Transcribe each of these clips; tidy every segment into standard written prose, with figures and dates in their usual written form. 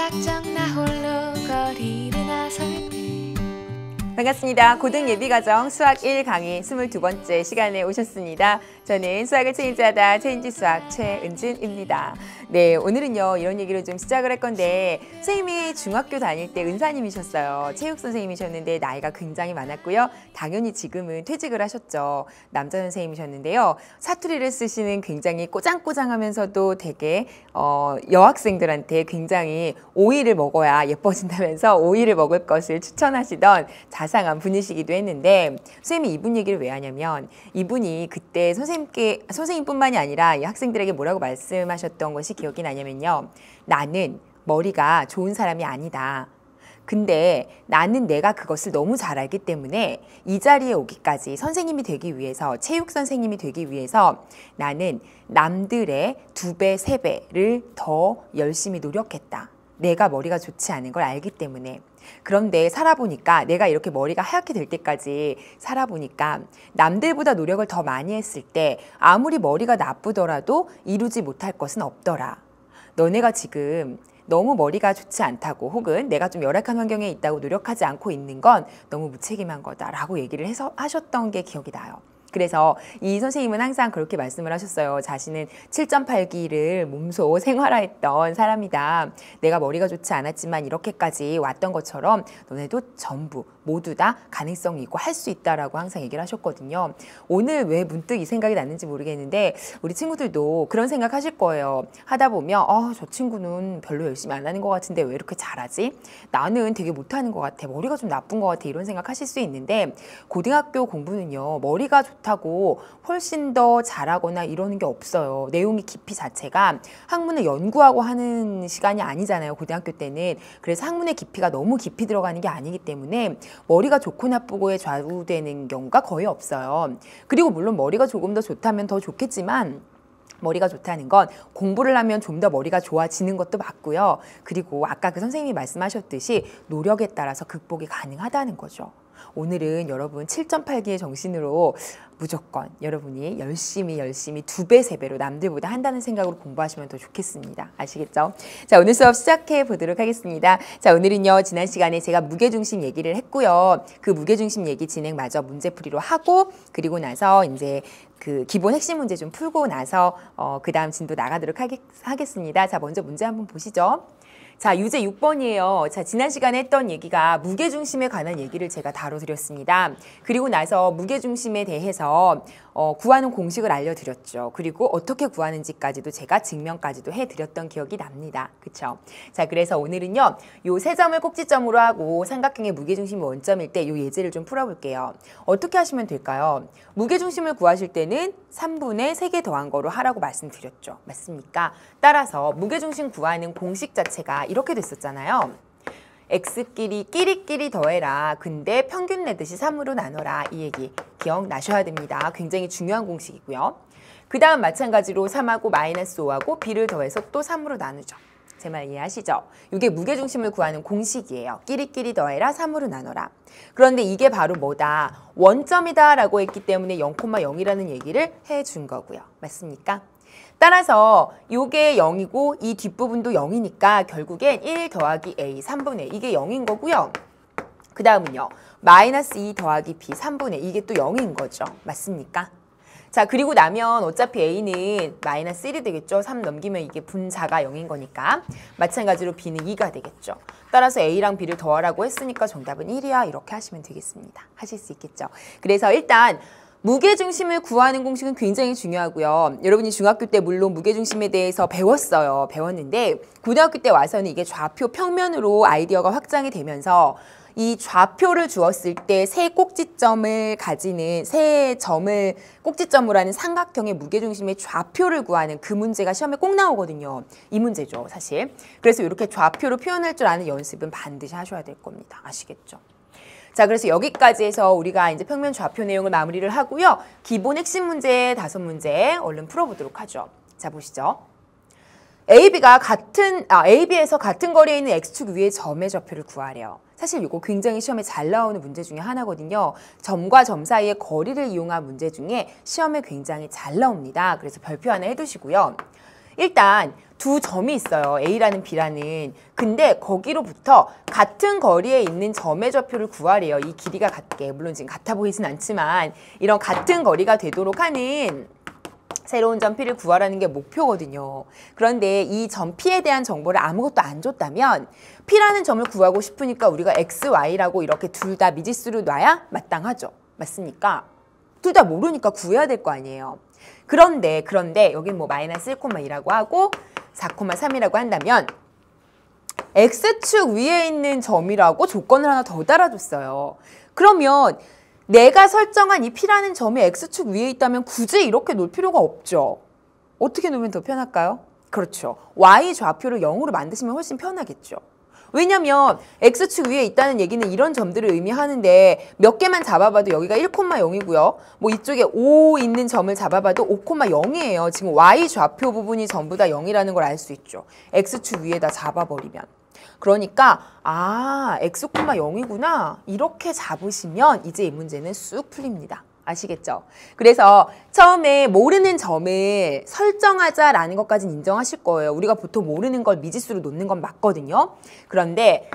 무작정 나 홀로 거리를 나설 때 반갑습니다. 고등 예비과정 수학 1 강의 22번째 시간에 오셨습니다. 저는 수학을 체인지하다 체인지 수학 최은진입니다. 네, 오늘은요 이런 얘기를 좀 시작을 할 건데, 선생님이 중학교 다닐 때 은사님이셨어요. 체육 선생님이셨는데 나이가 굉장히 많았고요. 당연히 지금은 퇴직을 하셨죠. 남자 선생님이셨는데요. 사투리를 쓰시는 굉장히 꼬장꼬장하면서도 되게 여학생들한테 굉장히 오이를 먹어야 예뻐진다면서 오이를 먹을 것을 추천하시던 자상한 분이시기도 했는데, 선생님이 이분 얘기를 왜 하냐면, 이분이 그때 선생님뿐만이 아니라 이 학생들에게 뭐라고 말씀하셨던 것이 기억이 나냐면요. 나는 머리가 좋은 사람이 아니다. 근데 나는 내가 그것을 너무 잘 알기 때문에 이 자리에 오기까지 선생님이 되기 위해서, 체육 선생님이 되기 위해서 나는 남들의 2배, 3배를 더 열심히 노력했다. 내가 머리가 좋지 않은 걸 알기 때문에. 그런데 살아보니까, 내가 이렇게 머리가 하얗게 될 때까지 살아보니까 남들보다 노력을 더 많이 했을 때 아무리 머리가 나쁘더라도 이루지 못할 것은 없더라. 너네가 지금 너무 머리가 좋지 않다고, 혹은 내가 좀 열악한 환경에 있다고 노력하지 않고 있는 건 너무 무책임한 거다라고 얘기를 하셨던 게 기억이 나요. 그래서 이 선생님은 항상 그렇게 말씀을 하셨어요. 자신은 7.8기를 몸소 생활화했던 사람이다. 내가 머리가 좋지 않았지만 이렇게까지 왔던 것처럼 너네도 전부 모두 다 가능성이 있고 할 수 있다라고 항상 얘기를 하셨거든요. 오늘 왜 문득 이 생각이 났는지 모르겠는데, 우리 친구들도 그런 생각 하실 거예요. 하다 보면 저 친구는 별로 열심히 안 하는 것 같은데 왜 이렇게 잘하지? 나는 되게 못하는 것 같아. 머리가 좀 나쁜 것 같아. 이런 생각 하실 수 있는데, 고등학교 공부는요, 머리가 좋다고 훨씬 더 잘하거나 이러는 게 없어요. 내용의 깊이 자체가 학문을 연구하고 하는 시간이 아니잖아요, 고등학교 때는. 그래서 학문의 깊이가 너무 깊이 들어가는 게 아니기 때문에 머리가 좋고 나쁘고에 좌우되는 경우가 거의 없어요. 그리고 물론 머리가 조금 더 좋다면 더 좋겠지만, 머리가 좋다는 건 공부를 하면 좀 더 머리가 좋아지는 것도 맞고요. 그리고 아까 그 선생님이 말씀하셨듯이 노력에 따라서 극복이 가능하다는 거죠. 오늘은 여러분 7.8기의 정신으로 무조건 여러분이 열심히 2배, 3배로 남들보다 한다는 생각으로 공부하시면 더 좋겠습니다. 아시겠죠? 자, 오늘 수업 시작해 보도록 하겠습니다. 자, 오늘은요, 지난 시간에 제가 무게중심 얘기를 했고요. 그 무게중심 얘기 진행마저 문제풀이로 하고, 그리고 나서 이제 그 기본 핵심 문제 좀 풀고 나서 그 다음 진도 나가도록 하겠습니다. 자, 먼저 문제 한번 보시죠. 자, 유제 6번이에요. 자, 지난 시간에 했던 얘기가 무게중심에 관한 얘기를 제가 다뤄드렸습니다. 그리고 나서 무게중심에 대해서 구하는 공식을 알려드렸죠. 그리고 어떻게 구하는지까지도 제가 증명까지도 해드렸던 기억이 납니다. 그쵸? 자, 그래서 오늘은요, 요 세 점을 꼭지점으로 하고 삼각형의 무게중심이 원점일 때 요 예제를 좀 풀어볼게요. 어떻게 하시면 될까요? 무게중심을 구하실 때는 3분의 3개 더한 거로 하라고 말씀드렸죠. 맞습니까? 따라서 무게중심 구하는 공식 자체가 이렇게 됐었잖아요. x끼리 끼리끼리 더해라. 근데 평균 내듯이 3으로 나눠라. 이 얘기 기억나셔야 됩니다. 굉장히 중요한 공식이고요. 그 다음 마찬가지로 3하고 마이너스 5하고 b를 더해서 또 3으로 나누죠. 제 말 이해하시죠? 이게 무게중심을 구하는 공식이에요. 끼리끼리 더해라, 3으로 나눠라. 그런데 이게 바로 뭐다? 원점이다 라고 했기 때문에 0,0이라는 얘기를 해준 거고요. 맞습니까? 따라서 이게 0이고 이 뒷부분도 0이니까 결국엔 1 더하기 a 3분의 이게 0인 거고요. 그 다음은요, 마이너스 2 더하기 b 3분의 이게 또 0인 거죠. 맞습니까? 자, 그리고 나면 어차피 a는 마이너스 1이 되겠죠. 3 넘기면 이게 분자가 0인 거니까. 마찬가지로 b는 2가 되겠죠. 따라서 a랑 b를 더하라고 했으니까 정답은 1이야. 이렇게 하시면 되겠습니다. 하실 수 있겠죠. 그래서 일단 무게중심을 구하는 공식은 굉장히 중요하고요. 여러분이 중학교 때 물론 무게중심에 대해서 배웠는데 고등학교 때 와서는 이게 좌표 평면으로 아이디어가 확장이 되면서 이 좌표를 주었을 때 세 꼭지점을 가지는, 세 점을 꼭지점으로 하는 삼각형의 무게중심의 좌표를 구하는 그 문제가 시험에 꼭 나오거든요. 이 문제죠, 사실. 그래서 이렇게 좌표로 표현할 줄 아는 연습은 반드시 하셔야 될 겁니다. 아시겠죠? 자, 그래서 여기까지 해서 우리가 이제 평면 좌표 내용을 마무리를 하고요. 기본 핵심 문제 5문제 얼른 풀어보도록 하죠. 자, 보시죠. AB에서 같은 거리에 있는 X축 위의 점의 좌표를 구하래요. 사실 이거 굉장히 시험에 잘 나오는 문제 중에 하나거든요. 점과 점 사이의 거리를 이용한 문제 중에 시험에 굉장히 잘 나옵니다. 그래서 별표 하나 해두시고요. 일단 두 점이 있어요. A라는 B라는. 근데 거기로부터 같은 거리에 있는 점의 좌표를 구하래요. 이 길이가 같게. 물론 지금 같아 보이진 않지만 이런 같은 거리가 되도록 하는 새로운 점 P를 구하라는 게 목표거든요. 그런데 이 점 P에 대한 정보를 아무것도 안 줬다면 P라는 점을 구하고 싶으니까 우리가 X, Y라고 이렇게 둘 다 미지수로 놔야 마땅하죠. 맞습니까? 둘 다 모르니까 구해야 될 거 아니에요. 그런데 여긴 뭐 마이너스 1,2라고 하고 4,3이라고 한다면 X축 위에 있는 점이라고 조건을 하나 더 달아줬어요. 그러면 내가 설정한 이 P라는 점이 X축 위에 있다면 굳이 이렇게 놓을 필요가 없죠. 어떻게 놓으면 더 편할까요? 그렇죠. Y 좌표를 0으로 만드시면 훨씬 편하겠죠. 왜냐면 X축 위에 있다는 얘기는 이런 점들을 의미하는데 몇 개만 잡아봐도 여기가 1,0이고요. 뭐 이쪽에 5 있는 점을 잡아봐도 5,0이에요. 지금 Y 좌표 부분이 전부 다 0이라는 걸 알 수 있죠. X축 위에다 잡아버리면. 그러니까 X, 0이구나 이렇게 잡으시면 이제 이 문제는 쑥 풀립니다. 아시겠죠? 그래서 처음에 모르는 점을 설정하자라는 것까지는 인정하실 거예요. 우리가 보통 모르는 걸 미지수로 놓는 건 맞거든요. 그런데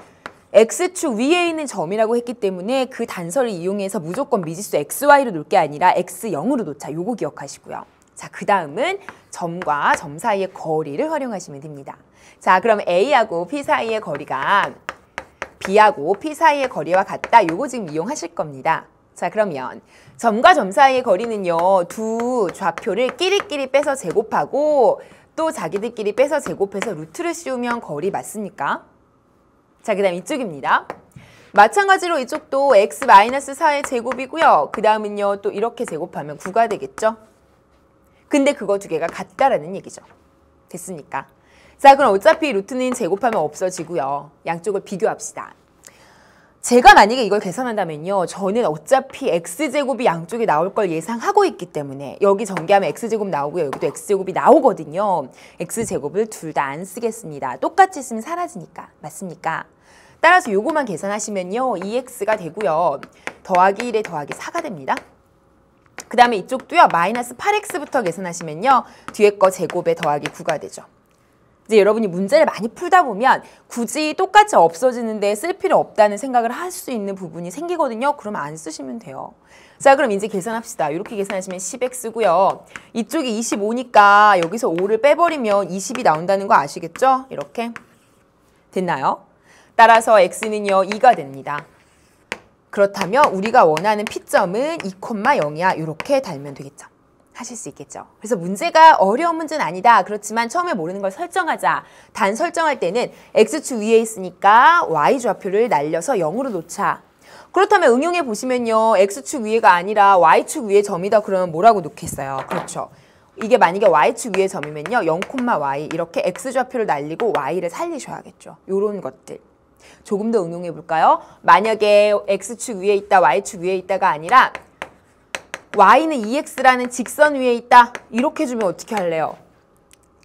X축 위에 있는 점이라고 했기 때문에 그 단서를 이용해서 무조건 미지수 XY로 놓을 게 아니라 X0으로 놓자. 요거 기억하시고요. 자, 그 다음은 점과 점 사이의 거리를 활용하시면 됩니다. 자, 그럼 A하고 P 사이의 거리가 B하고 P 사이의 거리와 같다. 요거 지금 이용하실 겁니다. 자, 그러면 점과 점 사이의 거리는요. 두 좌표를 끼리끼리 빼서 제곱하고 또 자기들끼리 빼서 제곱해서 루트를 씌우면 거리 맞습니까? 자, 그 다음 이쪽입니다. 마찬가지로 이쪽도 x-4의 제곱이고요. 그 다음은요. 또 이렇게 제곱하면 9가 되겠죠? 근데 그거 두 개가 같다라는 얘기죠. 됐습니까? 자, 그럼 어차피 루트는 제곱하면 없어지고요. 양쪽을 비교합시다. 제가 만약에 이걸 계산한다면요. 저는 어차피 x제곱이 양쪽에 나올 걸 예상하고 있기 때문에 여기 전개하면 x제곱 나오고요. 여기도 x제곱이 나오거든요. x제곱을 둘 다 안 쓰겠습니다. 똑같이 쓰면 사라지니까. 맞습니까? 따라서 요거만 계산하시면요. 2x가 되고요. 더하기 1에 더하기 4가 됩니다. 그 다음에 이쪽도요. 마이너스 8x부터 계산하시면요. 뒤에 거 제곱에 더하기 9가 되죠. 이제 여러분이 문제를 많이 풀다 보면 굳이 똑같이 없어지는데 쓸 필요 없다는 생각을 할 수 있는 부분이 생기거든요. 그러면 안 쓰시면 돼요. 자, 그럼 이제 계산합시다. 이렇게 계산하시면 10x고요. 이쪽이 25니까 여기서 5를 빼버리면 20이 나온다는 거 아시겠죠? 이렇게. 됐나요? 따라서 x는요. 2가 됩니다. 그렇다면 우리가 원하는 P점은 2,0이야. 이렇게 달면 되겠죠. 하실 수 있겠죠. 그래서 문제가 어려운 문제는 아니다. 그렇지만 처음에 모르는 걸 설정하자. 단 설정할 때는 X축 위에 있으니까 Y 좌표를 날려서 0으로 놓자. 그렇다면 응용해 보시면요. X축 위에가 아니라 Y축 위에 점이다. 그러면 뭐라고 놓겠어요? 그렇죠. 이게 만약에 Y축 위에 점이면요. 0,Y 이렇게 X 좌표를 날리고 Y를 살리셔야겠죠. 요런 것들. 조금 더 응용해 볼까요? 만약에 X축 위에 있다, Y축 위에 있다가 아니라 Y는 2x라는 직선 위에 있다. 이렇게 주면 어떻게 할래요?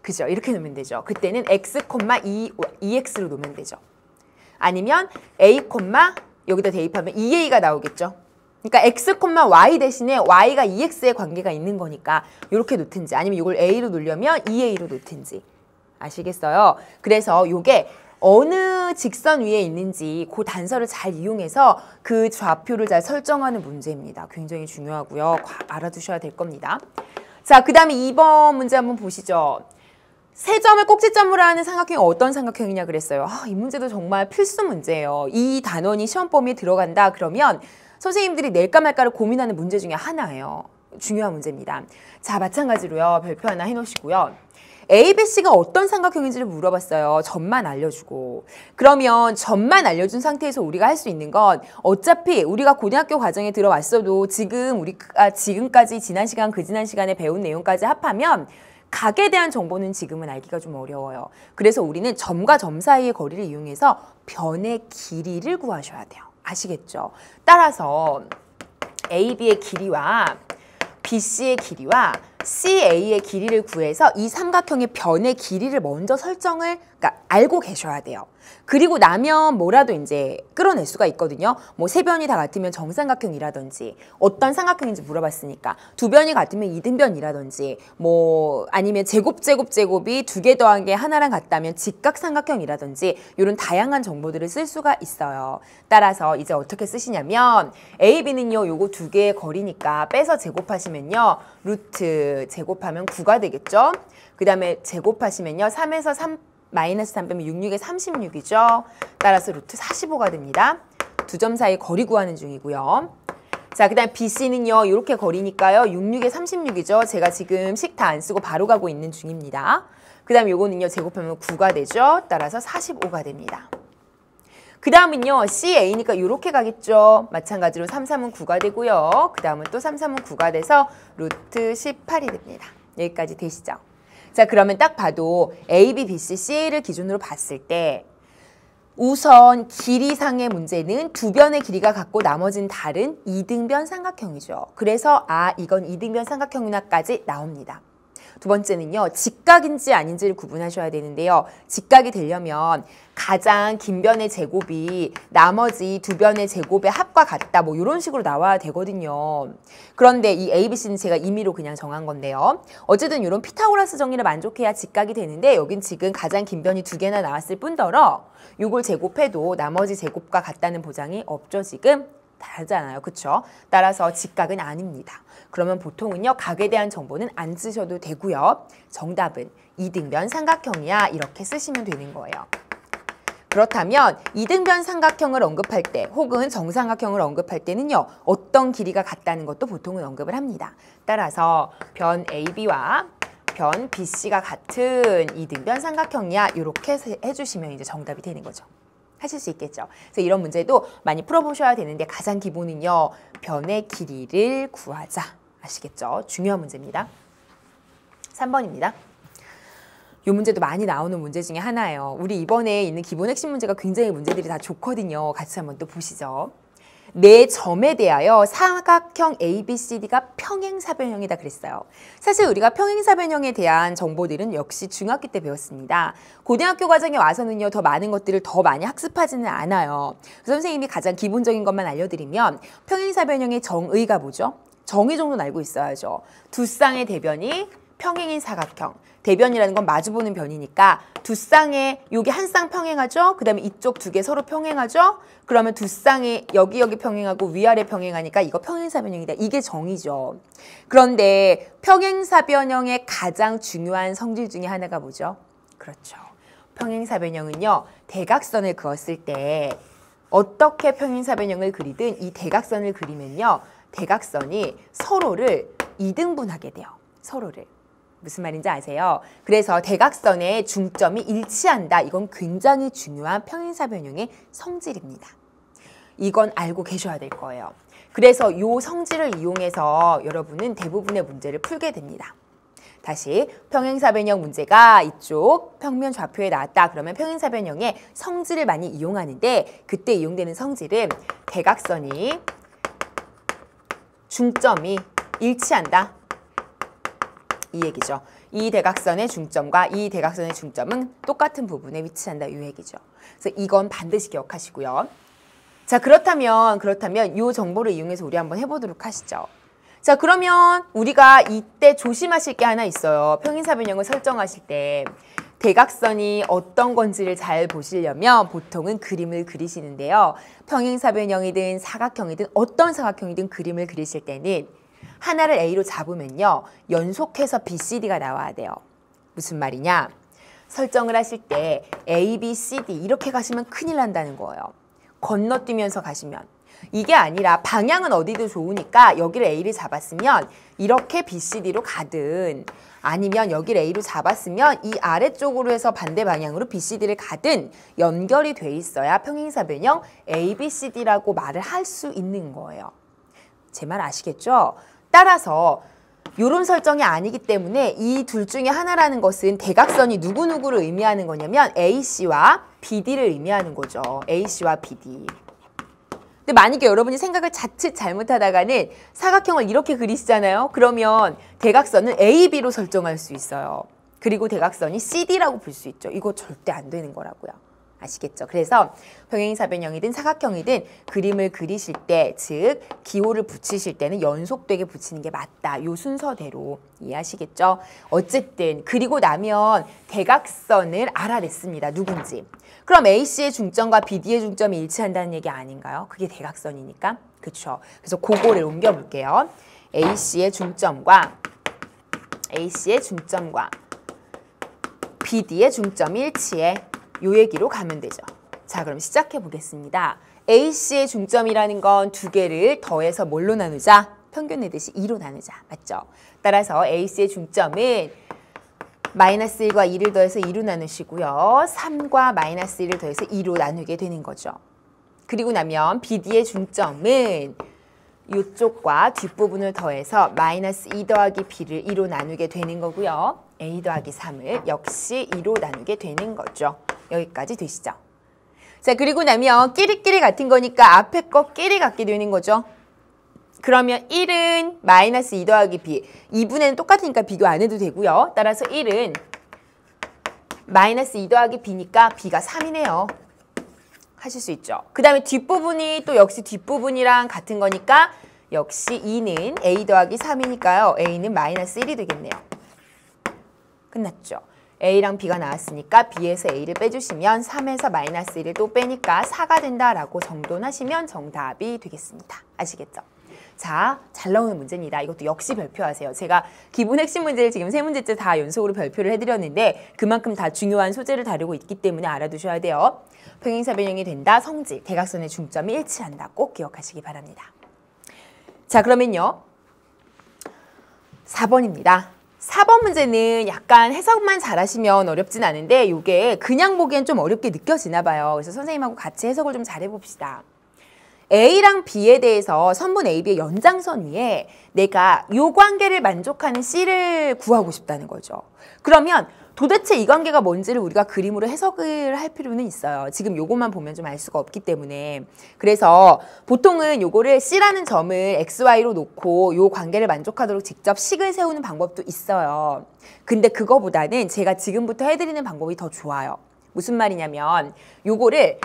그죠? 이렇게 놓으면 되죠. 그때는 x, 2x로 놓으면 되죠. 아니면 a, 여기다 대입하면 2a가 나오겠죠. 그러니까 x, y 대신에 y가 2x의 관계가 있는 거니까 이렇게 놓든지 아니면 이걸 a로 놓으려면 2a로 놓든지. 아시겠어요? 그래서 이게 어느 직선 위에 있는지 그 단서를 잘 이용해서 그 좌표를 잘 설정하는 문제입니다. 굉장히 중요하고요. 알아두셔야 될 겁니다. 자, 그 다음에 2번 문제 한번 보시죠. 세 점을 꼭지점으로 하는 삼각형이 어떤 삼각형이냐 그랬어요. 이 문제도 정말 필수 문제예요. 이 단원이 시험 범위에 들어간다 그러면 선생님들이 낼까 말까를 고민하는 문제 중에 하나예요. 중요한 문제입니다. 자, 마찬가지로요. 별표 하나 해놓으시고요. A, B, C가 어떤 삼각형인지를 물어봤어요. 점만 알려주고. 그러면 점만 알려준 상태에서 우리가 할 수 있는 건 어차피 우리가 고등학교 과정에 들어왔어도 지금 우리가 지금까지 지난 시간, 그지난 시간에 배운 내용까지 합하면 각에 대한 정보는 지금은 알기가 좀 어려워요. 그래서 우리는 점과 점 사이의 거리를 이용해서 변의 길이를 구하셔야 돼요. 아시겠죠? 따라서 A, B의 길이와 B, C의 길이와 CA의 길이를 구해서 이 삼각형의 변의 길이를 먼저 그러니까 알고 계셔야 돼요. 그리고 나면 뭐라도 이제 끌어낼 수가 있거든요. 뭐 세 변이 다 같으면 정삼각형이라든지 어떤 삼각형인지 물어봤으니까 두 변이 같으면 이등변이라든지 뭐 아니면 제곱이 두 개 더한 게 하나랑 같다면 직각삼각형이라든지 이런 다양한 정보들을 쓸 수가 있어요. 따라서 이제 어떻게 쓰시냐면 A, B는요 요거 두 개의 거리니까 빼서 제곱하시면요 루트 제곱하면 9가 되겠죠. 그 다음에 제곱하시면요 3에서 3 마이너스 3 빼면 6, 6에 36이죠. 따라서 루트 45가 됩니다. 두 점 사이 거리 구하는 중이고요. 자, 그 다음 BC는요. 이렇게 거리니까요. 6, 6에 36이죠. 제가 지금 식 다 안 쓰고 바로 가고 있는 중입니다. 그 다음 요거는요. 제곱하면 9가 되죠. 따라서 45가 됩니다. 그 다음은요. CA니까 이렇게 가겠죠. 마찬가지로 3, 3은 9가 되고요. 그 다음은 또 3, 3은 9가 돼서 루트 18이 됩니다. 여기까지 되시죠? 자, 그러면 딱 봐도 A, B, B, C, CA를 기준으로 봤을 때 우선 길이상의 문제는 두 변의 길이가 같고 나머지는 다른 이등변 삼각형이죠. 그래서 이건 이등변 삼각형이나까지 나옵니다. 두 번째는요. 직각인지 아닌지를 구분하셔야 되는데요. 직각이 되려면 가장 긴 변의 제곱이 나머지 두 변의 제곱의 합과 같다. 뭐 이런 식으로 나와야 되거든요. 그런데 이 A, B, C는 제가 임의로 그냥 정한 건데요. 어쨌든 이런 피타고라스 정리를 만족해야 직각이 되는데 여긴 지금 가장 긴 변이 두 개나 나왔을 뿐더러 이걸 제곱해도 나머지 제곱과 같다는 보장이 없죠. 지금 다르잖아요. 그쵸? 따라서 직각은 아닙니다. 그러면 보통은요. 각에 대한 정보는 안 쓰셔도 되고요. 정답은 이등변 삼각형이야. 이렇게 쓰시면 되는 거예요. 그렇다면 이등변 삼각형을 언급할 때 혹은 정삼각형을 언급할 때는요. 어떤 길이가 같다는 것도 보통은 언급을 합니다. 따라서 변 AB와 변 BC가 같은 이등변 삼각형이야. 이렇게 해주시면 이제 정답이 되는 거죠. 하실 수 있겠죠. 그래서 이런 문제도 많이 풀어보셔야 되는데 가장 기본은요. 변의 길이를 구하자. 아시겠죠? 중요한 문제입니다. 3번입니다. 이 문제도 많이 나오는 문제 중에 하나예요. 우리 이번에 있는 기본 핵심 문제가 굉장히 문제들이 다 좋거든요. 같이 한번 또 보시죠. 네 점에 대하여 사각형 ABCD가 평행사변형이다 그랬어요. 사실 우리가 평행사변형에 대한 정보들은 역시 중학교 때 배웠습니다. 고등학교 과정에 와서는요. 더 많은 것들을 더 많이 학습하지는 않아요. 선생님이 가장 기본적인 것만 알려드리면 평행사변형의 정의가 뭐죠? 정의 정도는 알고 있어야죠. 두 쌍의 대변이 평행인 사각형. 대변이라는 건 마주보는 변이니까 두 쌍에 여기 한 쌍 평행하죠? 그 다음에 이쪽 두 개 서로 평행하죠? 그러면 두 쌍이 여기 평행하고 위아래 평행하니까 이거 평행사변형이다. 이게 정의죠. 그런데 평행사변형의 가장 중요한 성질 중에 하나가 뭐죠? 그렇죠. 평행사변형은요. 대각선을 그었을 때 어떻게 평행사변형을 그리든 이 대각선을 그리면요. 대각선이 서로를 이등분하게 돼요. 서로를. 무슨 말인지 아세요? 그래서 대각선의 중점이 일치한다. 이건 굉장히 중요한 평행사변형의 성질입니다. 이건 알고 계셔야 될 거예요. 그래서 이 성질을 이용해서 여러분은 대부분의 문제를 풀게 됩니다. 다시 평행사변형 문제가 이쪽 평면 좌표에 나왔다. 그러면 평행사변형의 성질을 많이 이용하는데 그때 이용되는 성질은 대각선이 중점이 일치한다. 이 얘기죠. 이 대각선의 중점과 이 대각선의 중점은 똑같은 부분에 위치한다. 이 얘기죠. 그래서 이건 반드시 기억하시고요. 자, 그렇다면 이 정보를 이용해서 우리 한번 해보도록 하시죠. 자, 그러면 우리가 이때 조심하실 게 하나 있어요. 평행사변형을 설정하실 때 대각선이 어떤 건지를 잘 보시려면 보통은 그림을 그리시는데요. 평행사변형이든 사각형이든 어떤 사각형이든 그림을 그리실 때는 하나를 A로 잡으면요. 연속해서 BCD가 나와야 돼요. 무슨 말이냐? 설정을 하실 때 A, B, C, D 이렇게 가시면 큰일 난다는 거예요. 건너뛰면서 가시면. 이게 아니라 방향은 어디도 좋으니까 여기를 A를 잡았으면 이렇게 BCD로 가든 아니면 여기를 A로 잡았으면 이 아래쪽으로 해서 반대 방향으로 BCD를 가든 연결이 돼 있어야 평행사변형 ABCD라고 말을 할 수 있는 거예요. 제 말 아시겠죠? 따라서 이런 설정이 아니기 때문에 이 둘 중에 하나라는 것은 대각선이 누구누구를 의미하는 거냐면 AC와 BD를 의미하는 거죠. AC와 BD. 근데 근데 만약에 여러분이 생각을 자칫 잘못하다가는 사각형을 이렇게 그리시잖아요. 그러면 대각선을 AB로 설정할 수 있어요. 그리고 대각선이 CD라고 볼 수 있죠. 이거 절대 안 되는 거라고요. 아시겠죠? 그래서 평행사변형이든 사각형이든 그림을 그리실 때, 즉 기호를 붙이실 때는 연속되게 붙이는 게 맞다. 요 순서대로 이해하시겠죠? 어쨌든 그리고 나면 대각선을 알아냈습니다. 누군지. 그럼 AC의 중점과 BD의 중점이 일치한다는 얘기 아닌가요? 그게 대각선이니까. 그렇죠? 그래서 그거를 옮겨볼게요. AC의 중점과 BD의 중점이 일치해. 요 얘기로 가면 되죠. 자, 그럼 시작해 보겠습니다. AC의 중점이라는 건 두 개를 더해서 뭘로 나누자? 평균 내듯이 2로 나누자. 맞죠? 따라서 AC의 중점은 마이너스 1과 2를 더해서 2로 나누시고요. 3과 마이너스 1을 더해서 2로 나누게 되는 거죠. 그리고 나면 BD의 중점은 이쪽과 뒷부분을 더해서 마이너스 2 더하기 B를 2로 나누게 되는 거고요. A 더하기 3을 역시 2로 나누게 되는 거죠. 여기까지 되시죠? 자, 그리고 나면 끼리끼리 같은 거니까 앞에 거 끼리 같게 되는 거죠. 그러면 1은 마이너스 2 더하기 B. 2분의는 똑같으니까 비교 안 해도 되고요. 따라서 1은 마이너스 2 더하기 B니까 B가 3이네요. 하실 수 있죠. 그 다음에 뒷부분이 또 역시 뒷부분이랑 같은 거니까 역시 2는 A 더하기 3이니까요. A는 마이너스 1이 되겠네요. 끝났죠. A랑 B가 나왔으니까 B에서 A를 빼주시면 3에서 마이너스 1을 또 빼니까 4가 된다라고 정돈하시면 정답이 되겠습니다. 아시겠죠? 자, 잘 나오는 문제입니다. 이것도 역시 별표하세요. 제가 기본 핵심 문제를 지금 3문제째 다 연속으로 별표를 해드렸는데 그만큼 다 중요한 소재를 다루고 있기 때문에 알아두셔야 돼요. 평행사변형이 된다, 성질, 대각선의 중점이 일치한다. 꼭 기억하시기 바랍니다. 자, 그러면요. 4번입니다. 4번 문제는 약간 해석만 잘하시면 어렵진 않은데 이게 그냥 보기엔 좀 어렵게 느껴지나 봐요. 그래서 선생님하고 같이 해석을 좀 잘해봅시다. A랑 B에 대해서 선분 AB의 연장선 위에 내가 이 관계를 만족하는 C를 구하고 싶다는 거죠. 그러면 도대체 이 관계가 뭔지를 우리가 그림으로 해석을 할 필요는 있어요. 지금 요것만 보면 좀 알 수가 없기 때문에. 그래서 보통은 요거를 C라는 점을 XY로 놓고 요 관계를 만족하도록 직접 식을 세우는 방법도 있어요. 근데 그거보다는 제가 지금부터 해드리는 방법이 더 좋아요. 무슨 말이냐면 요거를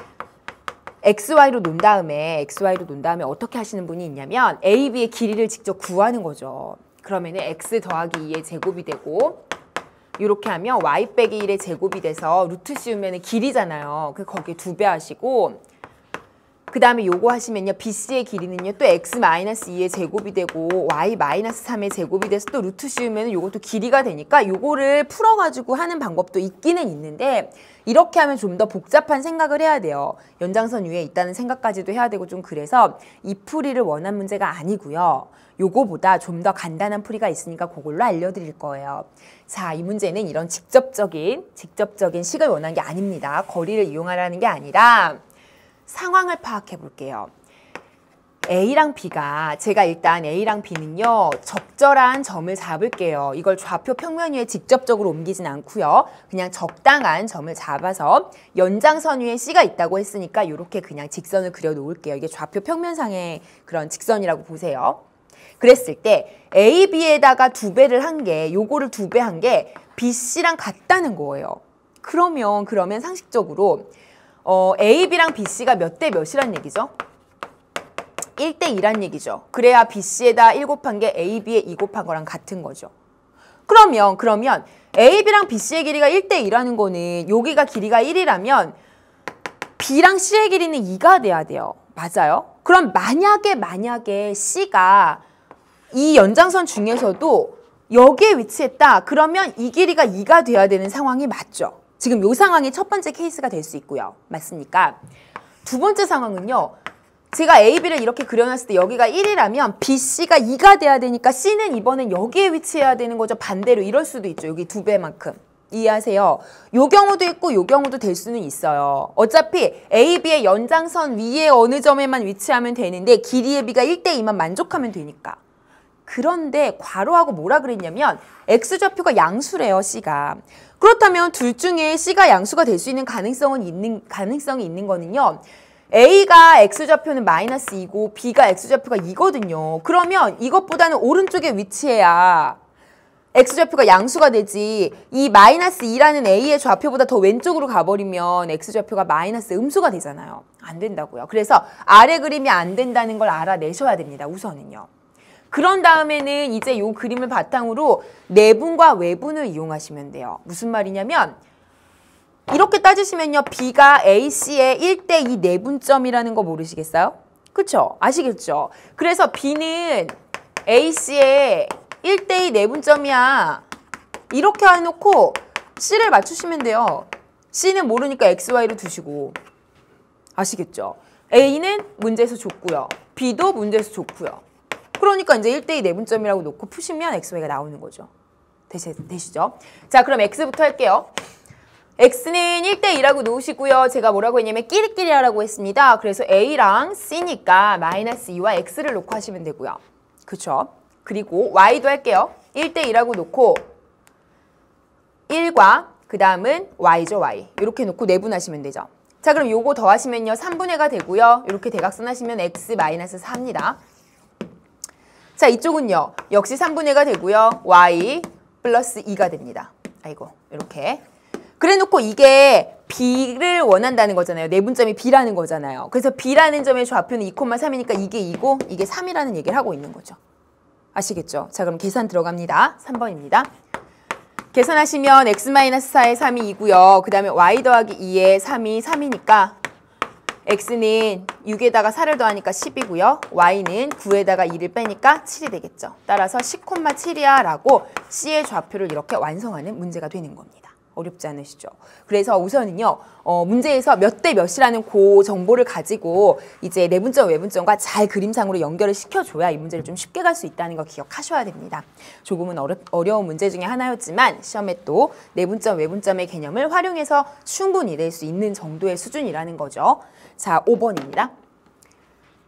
XY로 놓은 다음에 어떻게 하시는 분이 있냐면 A, B의 길이를 직접 구하는 거죠. 그러면은 X 더하기 2의 제곱이 되고 이렇게 하면 Y 빼기 1의 제곱이 돼서 루트 씌우면 길이잖아요. 그 거기에 2배 하시고 그 다음에 요거 하시면요. BC의 길이는요. 또 X-2의 제곱이 되고 Y-3의 제곱이 돼서 또 루트 씌우면 요것도 길이가 되니까 요거를 풀어가지고 하는 방법도 있기는 있는데 이렇게 하면 좀 더 복잡한 생각을 해야 돼요. 연장선 위에 있다는 생각까지도 해야 되고 좀 그래서 이 풀이를 원한 문제가 아니고요. 요거보다 좀 더 간단한 풀이가 있으니까 그걸로 알려드릴 거예요. 자, 이 문제는 이런 직접적인 식을 원한 게 아닙니다. 거리를 이용하라는 게 아니라 상황을 파악해 볼게요. A랑 B가 제가 일단 A랑 B는요. 적절한 점을 잡을게요. 이걸 좌표 평면 위에 직접적으로 옮기진 않고요. 그냥 적당한 점을 잡아서 연장선 위에 C가 있다고 했으니까 이렇게 그냥 직선을 그려 놓을게요. 이게 좌표 평면상의 그런 직선이라고 보세요. 그랬을 때 A, B에다가 2배를 한 게 요거를 2배 한 게 BC랑 같다는 거예요. 그러면 상식적으로 A, B랑 BC가 몇 대 몇이란 얘기죠? 1대 2란 얘기죠. 그래야 BC에다 1 곱한 게 A, B에 2 곱한 거랑 같은 거죠. 그러면 A, B랑 BC의 길이가 1대 2라는 거는 여기가 길이가 1이라면 B랑 C의 길이는 2가 돼야 돼요. 맞아요? 그럼 만약에 C가 이 연장선 중에서도 여기에 위치했다. 그러면 이 길이가 2가 돼야 되는 상황이 맞죠. 지금 이 상황이 첫 번째 케이스가 될 수 있고요. 맞습니까? 두 번째 상황은요. 제가 A, B를 이렇게 그려놨을 때 여기가 1이라면 BC가 2가 돼야 되니까 C는 이번엔 여기에 위치해야 되는 거죠. 반대로 이럴 수도 있죠. 여기 2배만큼. 이해하세요? 요 경우도 있고 요 경우도 될 수는 있어요. 어차피 A, B의 연장선 위에 어느 점에만 위치하면 되는데 길이의 B가 1대 2만 만족하면 되니까. 그런데 괄호하고 뭐라 그랬냐면 X좌표가 양수래요. C가. 그렇다면 둘 중에 C가 양수가 될 수 있는 가능성이 있는 거는요. A가 X좌표는 마이너스 2고 B가 X좌표가 2거든요. 그러면 이것보다는 오른쪽에 위치해야 X좌표가 양수가 되지. 이 마이너스 2라는 A의 좌표보다 더 왼쪽으로 가버리면 X좌표가 마이너스 음수가 되잖아요. 안 된다고요. 그래서 아래 그림이 안 된다는 걸 알아내셔야 됩니다. 우선은요. 그런 다음에는 이제 이 그림을 바탕으로 내분과 외분을 이용하시면 돼요. 무슨 말이냐면 이렇게 따지시면요. B가 AC의 1대2 내분점이라는 거 모르시겠어요? 그쵸? 아시겠죠? 그래서 B는 AC의 1대2 내분점이야. 이렇게 해놓고 C를 맞추시면 돼요. C는 모르니까 XY로 두시고. 아시겠죠? A는 문제에서 줬고요. B도 문제에서 줬고요. 그러니까 이제 1대2 내분점이라고 놓고 푸시면 XY가 나오는 거죠. 되시죠? 자, 그럼 X부터 할게요. X는 1대2라고 놓으시고요. 제가 뭐라고 했냐면 끼리끼리 하라고 했습니다. 그래서 A랑 C니까 마이너스 2와 X를 놓고 하시면 되고요. 그쵸? 그리고 Y도 할게요. 1대2라고 놓고 1과 그 다음은 Y죠, Y. 이렇게 놓고 내분하시면 되죠. 자, 그럼 요거 더하시면요. 3분의가 되고요. 이렇게 대각선 하시면 X 마이너스 4입니다. 자, 이쪽은요. 역시 3분의가 되고요. Y 플러스 2가 됩니다. 아이고, 이렇게. 그래 놓고 이게 B를 원한다는 거잖아요. 내분점이 B라는 거잖아요. 그래서 B라는 점의 좌표는 2,3이니까 이게 2고 이게 3이라는 얘기를 하고 있는 거죠. 아시겠죠? 자, 그럼 계산 들어갑니다. 3번입니다. 계산하시면 X-4의 3이 2고요. 그 다음에 Y 더하기 2의 3이 3이니까 X는 6에다가 4를 더하니까 10이고요. Y는 9에다가 2를 빼니까 7이 되겠죠. 따라서 10,7이야 라고 C의 좌표를 이렇게 완성하는 문제가 되는 겁니다. 어렵지 않으시죠? 그래서 우선은요, 문제에서 몇 대 몇이라는 그 정보를 가지고 이제 내분점, 외분점과 잘 그림상으로 연결을 시켜줘야 이 문제를 좀 쉽게 갈 수 있다는 거 기억하셔야 됩니다. 조금은 어려운 문제 중에 하나였지만 시험에 또 내분점, 외분점의 개념을 활용해서 충분히 낼 수 있는 정도의 수준이라는 거죠. 자, 5번입니다.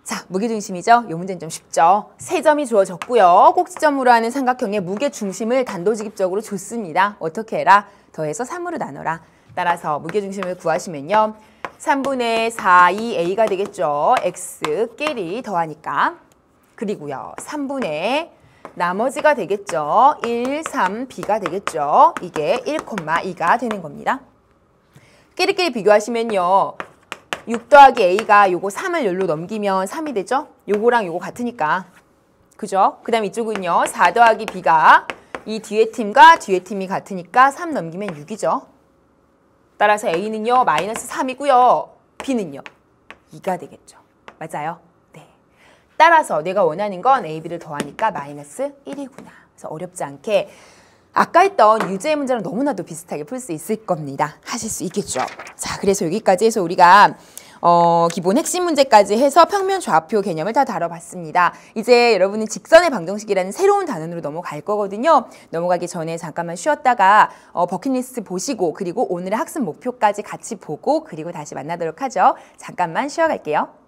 자, 무게중심이죠? 이 문제는 좀 쉽죠? 3점이 주어졌고요. 꼭지점으로 하는 삼각형의 무게중심을 단도직입적으로 줬습니다. 어떻게 해라? 더해서 3으로 나눠라. 따라서 무게중심을 구하시면요. 3분의 4, 2A가 되겠죠. X끼리 더하니까. 그리고요. 3분의 나머지가 되겠죠. 1, 3B가 되겠죠. 이게 1,2가 되는 겁니다. 끼리끼리 비교하시면요. 6 더하기 A가 요거 3을 열로 넘기면 3이 되죠? 요거랑 요거 같으니까. 그죠? 그 다음 이쪽은요. 4 더하기 B가 이 뒤에 팀과 뒤에 팀이 같으니까 3 넘기면 6이죠. 따라서 A는요. 마이너스 3이고요. B는요. 2가 되겠죠. 맞아요? 네. 따라서 내가 원하는 건 A, B를 더하니까 마이너스 1이구나. 그래서 어렵지 않게 아까 했던 유제의 문제랑 너무나도 비슷하게 풀 수 있을 겁니다. 하실 수 있겠죠. 자, 그래서 여기까지 해서 우리가 기본 핵심 문제까지 해서 평면 좌표 개념을 다 다뤄봤습니다. 이제 여러분은 직선의 방정식이라는 새로운 단원으로 넘어갈 거거든요. 넘어가기 전에 잠깐만 쉬었다가 버킷리스트 보시고 그리고 오늘의 학습 목표까지 같이 보고 그리고 다시 만나도록 하죠. 잠깐만 쉬어갈게요.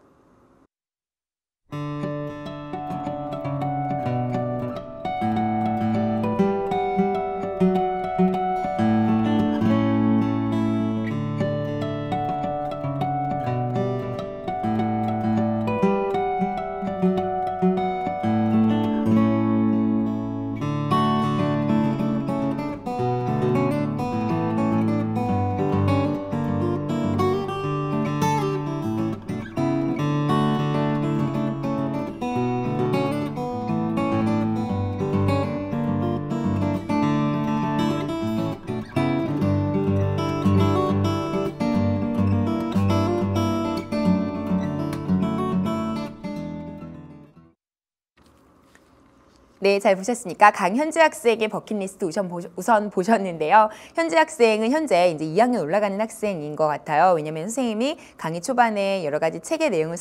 네, 잘 보셨으니까 강현재 학생의 버킷리스트 우선 보셨는데요. 현재 학생은 현재 이제 2학년 올라가는 학생인 것 같아요. 왜냐면 선생님이 강의 초반에 여러 가지 책의 내용을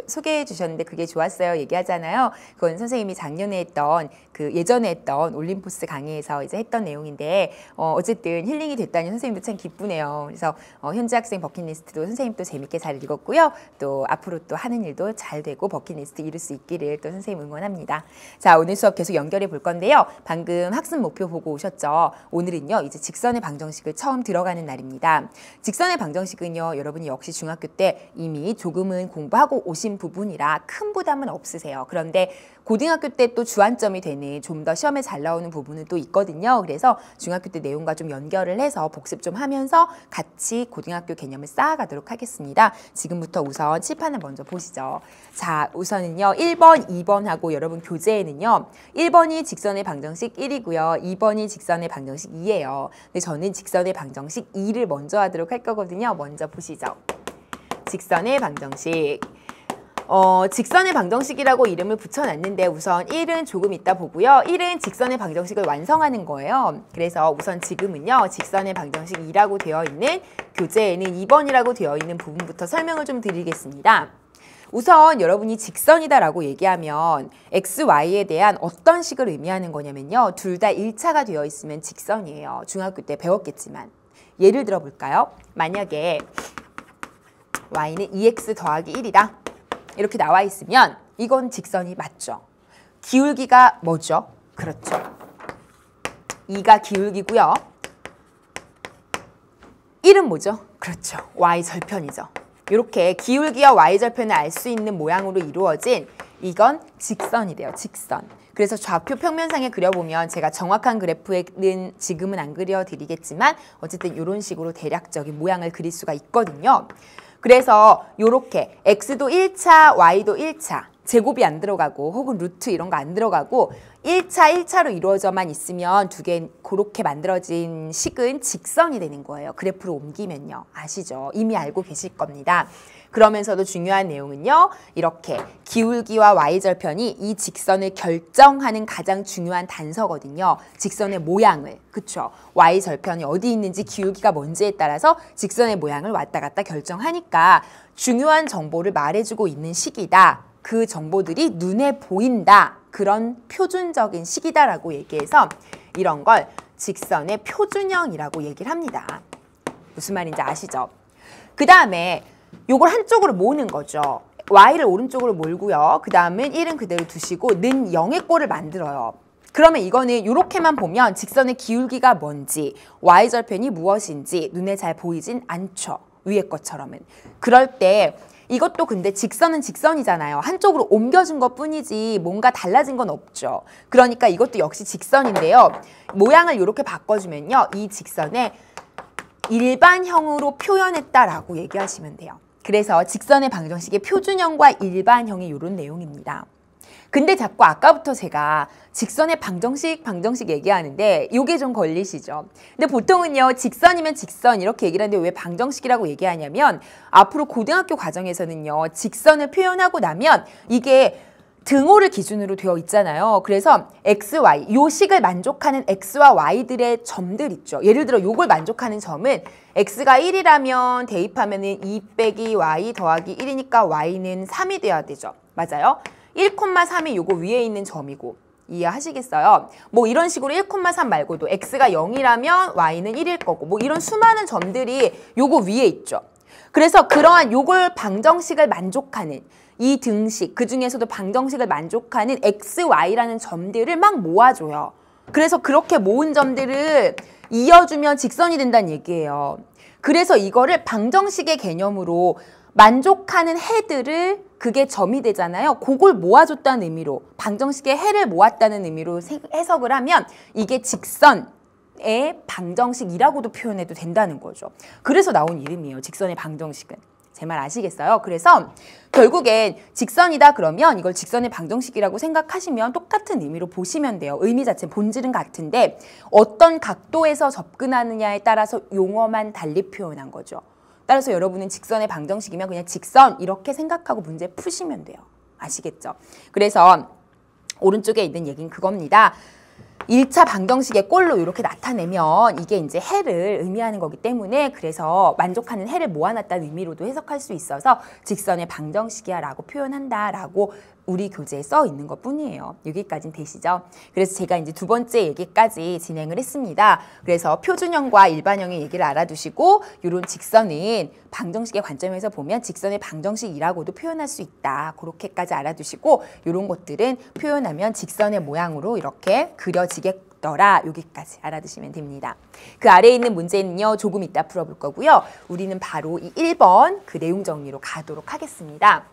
소개해 주셨는데 그게 좋았어요. 얘기하잖아요. 그건 선생님이 작년에 했던 예전에 했던 올림포스 강의에서 이제 했던 내용인데 어쨌든 힐링이 됐다니 선생님도 참 기쁘네요. 그래서 현재 학생 버킷리스트도 선생님도 재밌게 잘 읽었고요. 또 앞으로 또 하는 일도 잘 되고 버킷리스트 이룰 수 있기를 또 선생님 응원합니다. 자, 오늘 수업 계속 연결해 볼 건데요. 방금 학습 목표 보고 오셨죠? 오늘은요, 이제 직선의 방정식을 처음 들어가는 날입니다. 직선의 방정식은요, 여러분이 역시 중학교 때 이미 조금은 공부하고 오신 부분이라 큰 부담은 없으세요. 그런데 고등학교 때 또 주안점이 되는 좀 더 시험에 잘 나오는 부분은 또 있거든요. 그래서 중학교 때 내용과 좀 연결을 해서 복습 좀 하면서 같이 고등학교 개념을 쌓아가도록 하겠습니다. 지금부터 우선 칠판을 먼저 보시죠. 자, 우선은요, 1번, 2번하고 여러분 교재에는요, 1번이 직선의 방정식 1이고요. 2번이 직선의 방정식 2예요. 근데 저는 직선의 방정식 2를 먼저 하도록 할 거거든요. 먼저 보시죠. 직선의 방정식. 직선의 방정식이라고 이름을 붙여놨는데 우선 1은 조금 이따 보고요. 1은 직선의 방정식을 완성하는 거예요. 그래서 우선 지금은요. 직선의 방정식 2라고 되어 있는 교재에는 2번이라고 되어 있는 부분부터 설명을 좀 드리겠습니다. 우선 여러분이 직선이다라고 얘기하면 x, y에 대한 어떤 식을 의미하는 거냐면요. 둘 다 1차가 되어 있으면 직선이에요. 중학교 때 배웠겠지만. 예를 들어 볼까요? 만약에 y는 2x 더하기 1이다. 이렇게 나와 있으면 이건 직선이 맞죠. 기울기가 뭐죠? 그렇죠. 2가 기울기고요. 1은 뭐죠? 그렇죠. y절편이죠. 이렇게 기울기와 y절편을 알 수 있는 모양으로 이루어진 이건 직선이 돼요. 직선. 그래서 좌표 평면상에 그려보면 제가 정확한 그래프는 지금은 안 그려드리겠지만 어쨌든 이런 식으로 대략적인 모양을 그릴 수가 있거든요. 그래서 이렇게 x도 1차, y도 1차, 제곱이 안 들어가고 혹은 루트 이런 거 안 들어가고 1차로 이루어져만 있으면 두 개 그렇게 만들어진 식은 직선이 되는 거예요. 그래프로 옮기면요. 아시죠? 이미 알고 계실 겁니다. 그러면서도 중요한 내용은요. 이렇게 기울기와 y절편이 이 직선을 결정하는 가장 중요한 단서거든요. 직선의 모양을, 그쵸? y절편이 어디 있는지 기울기가 뭔지에 따라서 직선의 모양을 왔다 갔다 결정하니까 중요한 정보를 말해주고 있는 식이다. 그 정보들이 눈에 보인다. 그런 표준적인 식이다라고 얘기해서 이런 걸 직선의 표준형이라고 얘기를 합니다. 무슨 말인지 아시죠? 그 다음에 요걸 한쪽으로 모으는 거죠. y를 오른쪽으로 몰고요. 그 다음은 1은 그대로 두시고 는 0의 꼴을 만들어요. 그러면 이거는 이렇게만 보면 직선의 기울기가 뭔지 y절편이 무엇인지 눈에 잘 보이진 않죠. 위에 것처럼은. 그럴 때 이것도 근데 직선은 직선이잖아요. 한쪽으로 옮겨준 것뿐이지 뭔가 달라진 건 없죠. 그러니까 이것도 역시 직선인데요. 모양을 이렇게 바꿔주면요. 이 직선에 일반형으로 표현했다라고 얘기하시면 돼요. 그래서 직선의 방정식의 표준형과 일반형이 이런 내용입니다. 근데 자꾸 아까부터 제가 직선의 방정식 얘기하는데 이게 좀 걸리시죠? 근데 보통은요. 직선이면 직선 이렇게 얘기를 하는데 왜 방정식이라고 얘기하냐면 앞으로 고등학교 과정에서는요. 직선을 표현하고 나면 이게 등호를 기준으로 되어 있잖아요. 그래서 x, y, 요 식을 만족하는 x와 y들의 점들 있죠. 예를 들어 요걸 만족하는 점은 x가 1이라면 대입하면은 2 빼기 y 더하기 1이니까 y는 3이 돼야 되죠. 맞아요? 1,3이 요거 위에 있는 점이고 이해하시겠어요? 뭐 이런 식으로 1,3 말고도 x가 0이라면 y는 1일 거고 뭐 이런 수많은 점들이 요거 위에 있죠. 그래서 그러한 요걸 방정식을 만족하는 이 등식, 그중에서도 방정식을 만족하는 x, y라는 점들을 막 모아줘요. 그래서 그렇게 모은 점들을 이어주면 직선이 된다는 얘기예요. 그래서 이거를 방정식의 개념으로 만족하는 해들을 그게 점이 되잖아요. 그걸 모아줬다는 의미로 방정식의 해를 모았다는 의미로 해석을 하면 이게 직선의 방정식이라고도 표현해도 된다는 거죠. 그래서 나온 이름이에요. 직선의 방정식은. 제 말 아시겠어요? 그래서 결국엔 직선이다 그러면 이걸 직선의 방정식이라고 생각하시면 똑같은 의미로 보시면 돼요. 의미 자체 본질은 같은데 어떤 각도에서 접근하느냐에 따라서 용어만 달리 표현한 거죠. 따라서 여러분은 직선의 방정식이면 그냥 직선 이렇게 생각하고 문제 푸시면 돼요. 아시겠죠? 그래서 오른쪽에 있는 얘기는 그겁니다. 1차 방정식의 꼴로 이렇게 나타내면 이게 이제 해를 의미하는 거기 때문에 그래서 만족하는 해를 모아놨다는 의미로도 해석할 수 있어서 직선의 방정식이야 라고 표현한다 라고 우리 교재에 써 있는 것 뿐이에요. 여기까지는 되시죠? 그래서 제가 이제 두 번째 얘기까지 진행을 했습니다. 그래서 표준형과 일반형의 얘기를 알아두시고 이런 직선은 방정식의 관점에서 보면 직선의 방정식이라고도 표현할 수 있다. 그렇게까지 알아두시고 이런 것들은 표현하면 직선의 모양으로 이렇게 그려지겠더라. 여기까지 알아두시면 됩니다. 그 아래에 있는 문제는요. 조금 이따 풀어볼 거고요. 우리는 바로 이 1번 그 내용 정리로 가도록 하겠습니다.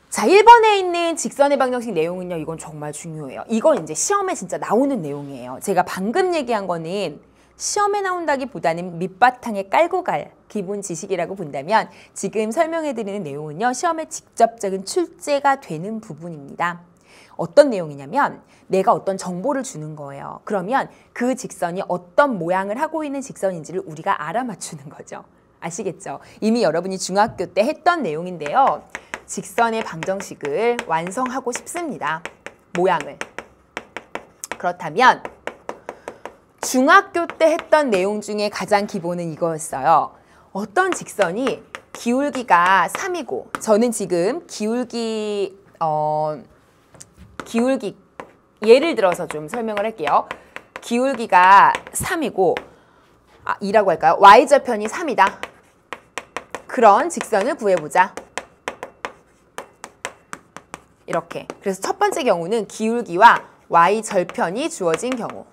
자, 1번에 있는 직선의 방정식 내용은요. 이건 정말 중요해요. 이건 이제 시험에 진짜 나오는 내용이에요. 제가 방금 얘기한 거는 시험에 나온다기보다는 밑바탕에 깔고 갈 기본 지식이라고 본다면 지금 설명해드리는 내용은요. 시험에 직접적인 출제가 되는 부분입니다. 어떤 내용이냐면 내가 어떤 정보를 주는 거예요. 그러면 그 직선이 어떤 모양을 하고 있는 직선인지를 우리가 알아맞추는 거죠. 아시겠죠? 이미 여러분이 중학교 때 했던 내용인데요. 직선의 방정식을 완성하고 싶습니다. 모양을. 그렇다면 중학교 때 했던 내용 중에 가장 기본은 이거였어요. 어떤 직선이 기울기가 3이고 저는 지금 기울기 예를 들어서 좀 설명을 할게요. 기울기가 3이고 2라고 할까요? y절편이 3이다. 그런 직선을 구해보자. 이렇게. 그래서 첫 번째 경우는 기울기와 y절편이 주어진 경우.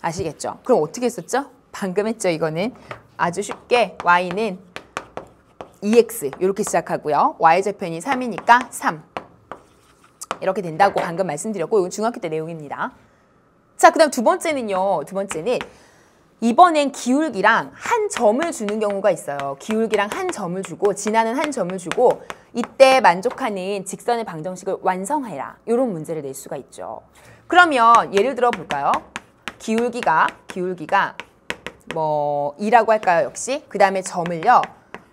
아시겠죠? 그럼 어떻게 했었죠? 방금 했죠, 이거는. 아주 쉽게 y는 2x 이렇게 시작하고요. y절편이 3이니까 3. 이렇게 된다고 방금 말씀드렸고 이건 중학교 때 내용입니다. 자, 그 다음 두 번째는요. 두 번째는 이번엔 기울기랑 한 점을 주는 경우가 있어요. 기울기랑 한 점을 주고 지나는 한 점을 주고 이때 만족하는 직선의 방정식을 완성해라. 이런 문제를 낼 수가 있죠. 그러면 예를 들어 볼까요? 기울기가 뭐 2라고 할까요? 역시. 그 다음에 점을요.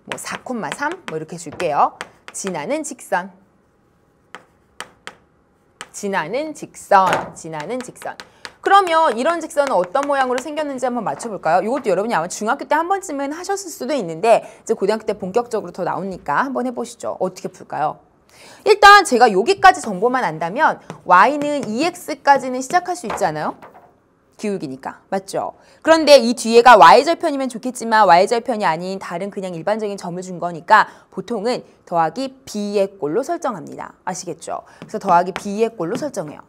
뭐 4,3 뭐 이렇게 줄게요. 지나는 직선. 지나는 직선. 그러면 이런 직선은 어떤 모양으로 생겼는지 한번 맞춰볼까요? 이것도 여러분이 아마 중학교 때 한 번쯤은 하셨을 수도 있는데 이제 고등학교 때 본격적으로 더 나오니까 한번 해보시죠. 어떻게 풀까요? 일단 제가 여기까지 정보만 안다면 y는 2x까지는 시작할 수 있지 않아요? 기울기니까. 맞죠? 그런데 이 뒤에가 y절편이면 좋겠지만 y절편이 아닌 다른 그냥 일반적인 점을 준 거니까 보통은 더하기 b의 꼴로 설정합니다. 아시겠죠? 그래서 더하기 b의 꼴로 설정해요.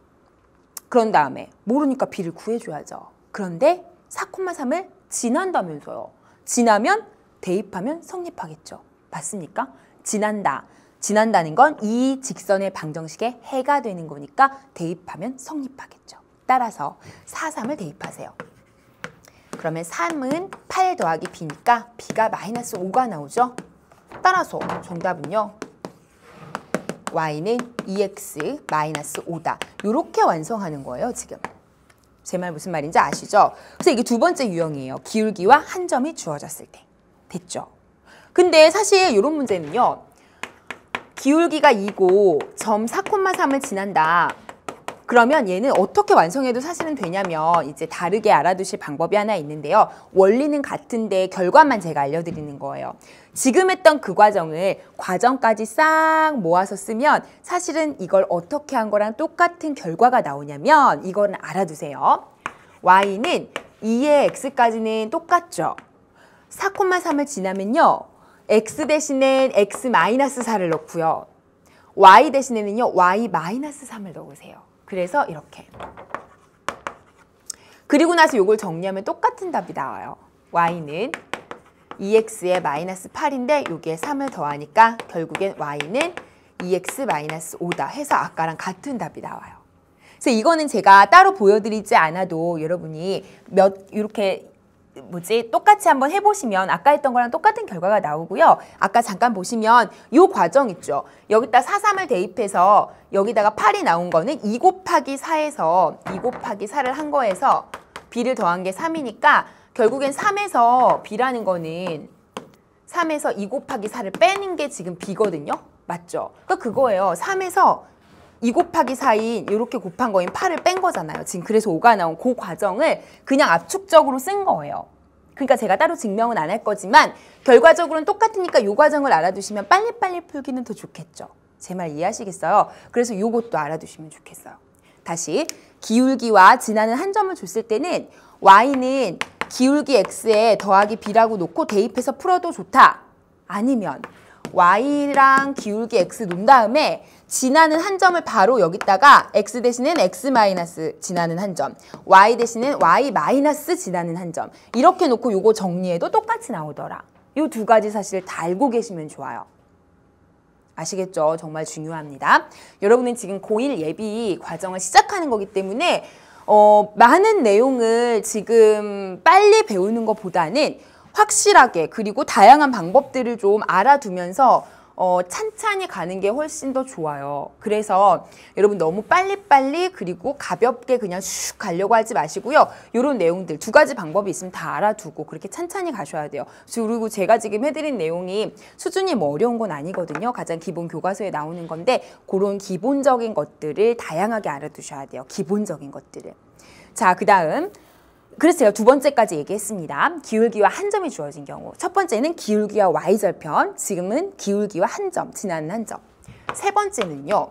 그런 다음에 모르니까 b를 구해줘야죠. 그런데 4,3을 지난다면서요. 지나면 대입하면 성립하겠죠. 맞습니까? 지난다는 건 이 직선의 방정식에 해가 되는 거니까 대입하면 성립하겠죠. 따라서 4, 3을 대입하세요. 그러면 3은 8 더하기 b니까 b가 마이너스 5가 나오죠. 따라서 정답은요. y는 2x 마이너스 5다. 이렇게 완성하는 거예요, 지금. 제 말 무슨 말인지 아시죠? 그래서 이게 두 번째 유형이에요. 기울기와 한 점이 주어졌을 때. 됐죠? 근데 사실 이런 문제는요. 기울기가 2고 점 4,3을 지난다. 그러면 얘는 어떻게 완성해도 사실은 되냐면 이제 다르게 알아두실 방법이 하나 있는데요. 원리는 같은데 결과만 제가 알려드리는 거예요. 지금 했던 그 과정까지 싹 모아서 쓰면 사실은 이걸 어떻게 한 거랑 똑같은 결과가 나오냐면 이거는 알아두세요. y는 2의 x까지는 똑같죠. 4,3을 지나면요. x 대신엔 x-4를 넣고요. y 대신에는요. y-3을 넣으세요. 그래서 이렇게. 그리고 나서 이걸 정리하면 똑같은 답이 나와요. y는 2x에 마이너스 8인데 여기에 3을 더하니까 결국엔 y는 2x 마이너스 5다 해서 아까랑 같은 답이 나와요. 그래서 이거는 제가 따로 보여드리지 않아도 여러분이 이렇게 똑같이 한번 해보시면 아까 했던 거랑 똑같은 결과가 나오고요. 아까 잠깐 보시면 이 과정 있죠. 여기다 4, 3을 대입해서 여기다가 8이 나온 거는 2 곱하기 4에서 2 곱하기 4를 한 거에서 b를 더한 게 3이니까 결국엔 3에서 b라는 거는 3에서 2 곱하기 4를 빼는 게 지금 b거든요. 맞죠? 그러니까 그거예요. 3에서 2 곱하기 4인 이렇게 곱한 거인 8을 뺀 거잖아요. 지금 그래서 5가 나온 그 과정을 그냥 압축적으로 쓴 거예요. 그러니까 제가 따로 증명은 안 할 거지만 결과적으로는 똑같으니까 이 과정을 알아두시면 빨리빨리 풀기는 더 좋겠죠. 제 말 이해하시겠어요? 그래서 요것도 알아두시면 좋겠어요. 다시 기울기와 지나는 한 점을 줬을 때는 y는 기울기 x에 더하기 b라고 놓고 대입해서 풀어도 좋다. 아니면 y랑 기울기 x 놓은 다음에 지나는 한 점을 바로 여기다가 x 대신엔 x 마이너스 지나는 한 점, y 대신엔 y 마이너스 지나는 한 점 이렇게 놓고 요거 정리해도 똑같이 나오더라. 요 두 가지 사실을 다 알고 계시면 좋아요. 아시겠죠? 정말 중요합니다. 여러분은 지금 고1 예비 과정을 시작하는 거기 때문에 많은 내용을 지금 빨리 배우는 것보다는 확실하게 그리고 다양한 방법들을 좀 알아두면서 찬찬히 가는 게 훨씬 더 좋아요. 그래서 여러분 너무 빨리빨리 그리고 가볍게 그냥 슉 가려고 하지 마시고요. 이런 내용들 두 가지 방법이 있으면 다 알아두고 그렇게 찬찬히 가셔야 돼요. 그리고 제가 지금 해드린 내용이 수준이 뭐 어려운 건 아니거든요. 가장 기본 교과서에 나오는 건데 그런 기본적인 것들을 다양하게 알아두셔야 돼요. 기본적인 것들을. 자, 그 다음. 그래서 제가 두 번째까지 얘기했습니다. 기울기와 한 점이 주어진 경우. 첫 번째는 기울기와 y절편, 지금은 기울기와 한 점, 지나는 한 점. 세 번째는요.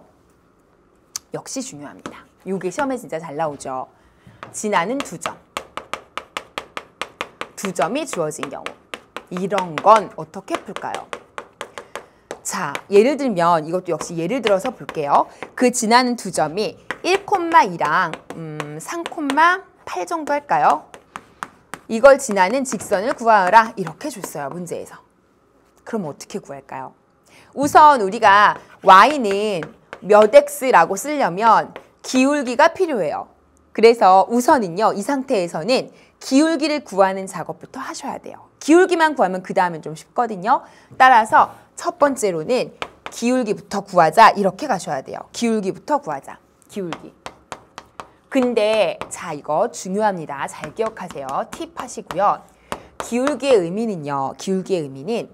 역시 중요합니다. 이게 시험에 진짜 잘 나오죠. 지나는 두 점. 두 점이 주어진 경우. 이런 건 어떻게 풀까요? 자, 예를 들면 이것도 역시 예를 들어서 볼게요. 그 지나는 두 점이 1,2랑 3,8 정도 할까요? 이걸 지나는 직선을 구하라 이렇게 줬어요. 문제에서. 그럼 어떻게 구할까요? 우선 우리가 y는 몇 x라고 쓰려면 기울기가 필요해요. 그래서 우선은요. 이 상태에서는 기울기를 구하는 작업부터 하셔야 돼요. 기울기만 구하면 그 다음엔 좀 쉽거든요. 따라서 첫 번째로는 기울기부터 구하자 이렇게 가셔야 돼요. 기울기부터 구하자. 기울기. 근데 자 이거 중요합니다. 잘 기억하세요. 팁 하시고요. 기울기의 의미는요. 기울기의 의미는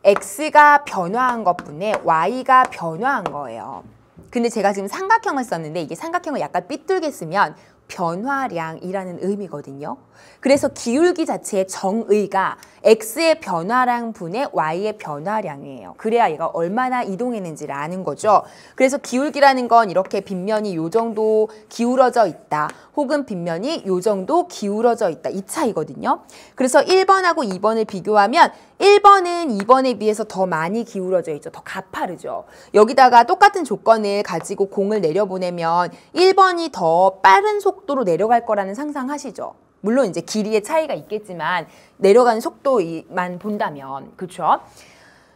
x가 변화한 것뿐에 y가 변화한 거예요. 근데 제가 지금 삼각형을 썼는데 이게 삼각형을 약간 삐뚤게 쓰면 변화량이라는 의미거든요. 그래서 기울기 자체의 정의가 x의 변화량 분의 y의 변화량이에요. 그래야 얘가 얼마나 이동했는지를 아는 거죠. 그래서 기울기라는 건 이렇게 빗면이 요 정도 기울어져 있다. 혹은 빗면이 요 정도 기울어져 있다. 이 차이거든요. 그래서 1번하고 2번을 비교하면 1번은 2번에 비해서 더 많이 기울어져 있죠. 더 가파르죠. 여기다가 똑같은 조건을 가지고 공을 내려보내면 1번이 더 빠른 속도로 내려갈 거라는 상상하시죠. 물론 이제 길이의 차이가 있겠지만 내려가는 속도만 본다면 그렇죠?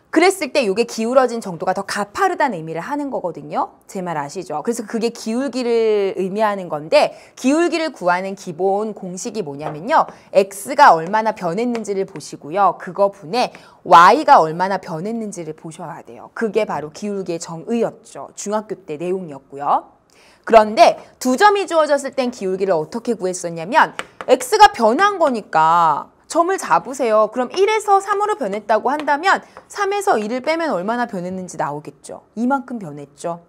그랬을 때 이게 기울어진 정도가 더 가파르다는 의미를 하는 거거든요. 제 말 아시죠? 그래서 그게 기울기를 의미하는 건데 기울기를 구하는 기본 공식이 뭐냐면요. x가 얼마나 변했는지를 보시고요. 그거 분에 y가 얼마나 변했는지를 보셔야 돼요. 그게 바로 기울기의 정의였죠. 중학교 때 내용이었고요. 그런데 두 점이 주어졌을 땐 기울기를 어떻게 구했었냐면 x가 변한 거니까 점을 잡으세요. 그럼 1에서 3으로 변했다고 한다면 3에서 1을 빼면 얼마나 변했는지 나오겠죠. 이만큼 변했죠.